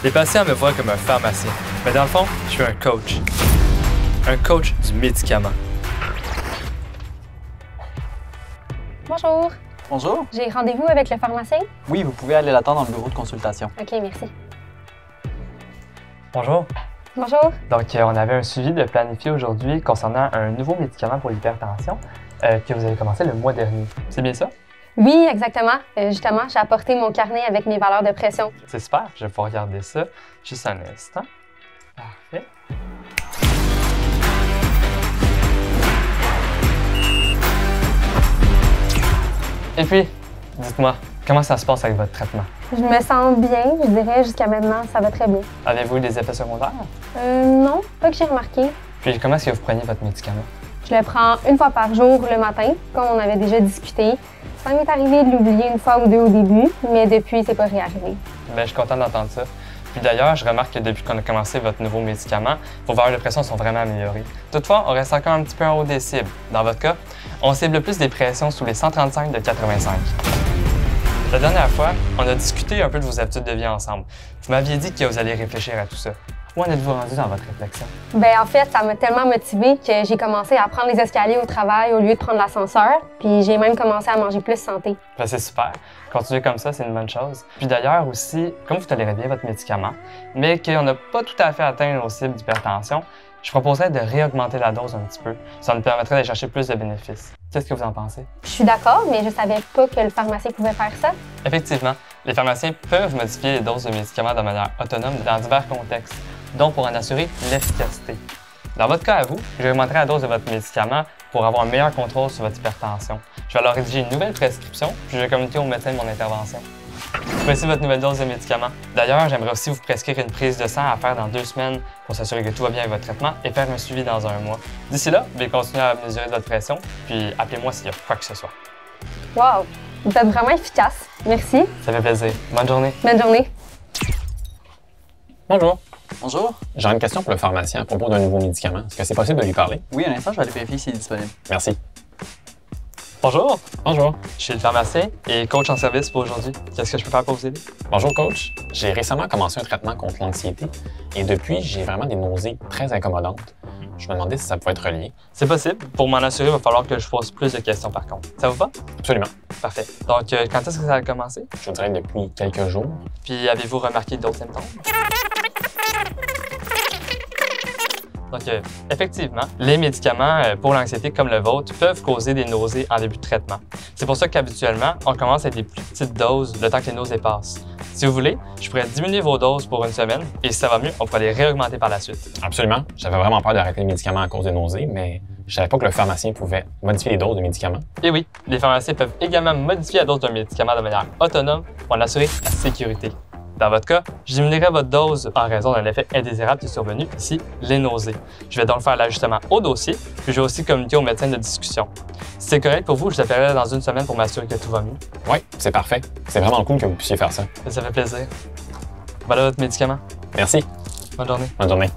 Les patients me voient comme un pharmacien, mais dans le fond, je suis un coach. Un coach du médicament. Bonjour. Bonjour. J'ai rendez-vous avec le pharmacien? Oui, vous pouvez aller l'attendre dans le bureau de consultation. OK, merci. Bonjour. Bonjour. Donc, on avait un suivi de planifier aujourd'hui concernant un nouveau médicament pour l'hypertension que vous avez commencé le mois dernier. C'est bien ça? Oui, exactement. Justement, j'ai apporté mon carnet avec mes valeurs de pression. C'est super, je vais pouvoir regarder ça. Juste un instant. Parfait. Et puis, dites-moi, comment ça se passe avec votre traitement? Je me sens bien, je dirais, jusqu'à maintenant, ça va très bien. Avez-vous eu des effets secondaires? Non, pas que j'ai remarqué. Puis, comment est-ce que vous preniez votre médicament? Je le prends une fois par jour le matin, comme on avait déjà discuté. Ça m'est arrivé de l'oublier une fois ou deux au début, mais depuis, c'est pas réarrivé. Bien, je suis content d'entendre ça. Puis d'ailleurs, je remarque que depuis qu'on a commencé votre nouveau médicament, vos valeurs de pression sont vraiment améliorées. Toutefois, on reste encore un petit peu en haut des cibles. Dans votre cas, on cible plus des pressions sous les 135 de 85. La dernière fois, on a discuté un peu de vos habitudes de vie ensemble. Vous m'aviez dit que vous alliez réfléchir à tout ça. Où en êtes-vous rendu dans votre réflexion? Bien, en fait, ça m'a tellement motivée que j'ai commencé à prendre les escaliers au travail au lieu de prendre l'ascenseur. Puis j'ai même commencé à manger plus santé. Ben, c'est super. Continuer comme ça, c'est une bonne chose. Puis d'ailleurs aussi, comme vous tolérez bien votre médicament, mais qu'on n'a pas tout à fait atteint nos cibles d'hypertension, je proposerais de réaugmenter la dose un petit peu. Ça nous permettrait d'aller chercher plus de bénéfices. Qu'est-ce que vous en pensez? Je suis d'accord, mais je savais pas que le pharmacien pouvait faire ça. Effectivement, les pharmaciens peuvent modifier les doses de médicaments de manière autonome dans divers contextes, dont pour en assurer l'efficacité. Dans votre cas à vous, j'augmenterai la dose de votre médicament pour avoir un meilleur contrôle sur votre hypertension. Je vais alors rédiger une nouvelle prescription, puis je vais communiquer au médecin de mon intervention. Voici votre nouvelle dose de médicament. D'ailleurs, j'aimerais aussi vous prescrire une prise de sang à faire dans 2 semaines pour s'assurer que tout va bien avec votre traitement et faire un suivi dans 1 mois. D'ici là, je vais continuer à mesurer votre pression, puis appelez-moi s'il y a quoi que ce soit. Wow! Vous êtes vraiment efficace. Merci. Ça fait plaisir. Bonne journée. Bonne journée. Bonjour. Bonjour. J'aurais une question pour le pharmacien à propos d'un nouveau médicament. Est-ce que c'est possible de lui parler? Oui, un instant, je vais aller vérifier s'il est disponible. Merci. Bonjour, Bonjour. je suis le pharmacien et coach en service pour aujourd'hui. Qu'est-ce que je peux faire pour vous aider? Bonjour, coach. J'ai récemment commencé un traitement contre l'anxiété et depuis, j'ai vraiment des nausées très incommodantes. Je me demandais si ça pouvait être relié. C'est possible. Pour m'en assurer, il va falloir que je pose plus de questions par contre. Ça vous va? Absolument. Parfait. Donc, quand est-ce que ça a commencé? Je vous dirais depuis quelques jours. Puis, avez-vous remarqué d'autres symptômes? Donc, effectivement, les médicaments pour l'anxiété comme le vôtre peuvent causer des nausées en début de traitement. C'est pour ça qu'habituellement, on commence avec des plus petites doses le temps que les nausées passent. Si vous voulez, je pourrais diminuer vos doses pour 1 semaine et si ça va mieux, on pourrait les réaugmenter par la suite. Absolument. J'avais vraiment peur d'arrêter les médicaments à cause des nausées, mais je savais pas que le pharmacien pouvait modifier les doses de médicaments. Et oui, les pharmaciens peuvent également modifier la dose d'un médicament de manière autonome pour en assurer la sécurité. Dans votre cas, je diminuerai votre dose en raison d'un effet indésirable qui est survenu, ici, les nausées. Je vais donc faire l'ajustement au dossier, puis je vais aussi communiquer au médecin de discussion. Si c'est correct pour vous, je vous appellerai dans 1 semaine pour m'assurer que tout va mieux. Oui, c'est parfait. C'est vraiment cool que vous puissiez faire ça. Ça fait plaisir. Voilà votre médicament. Merci. Bonne journée. Bonne journée.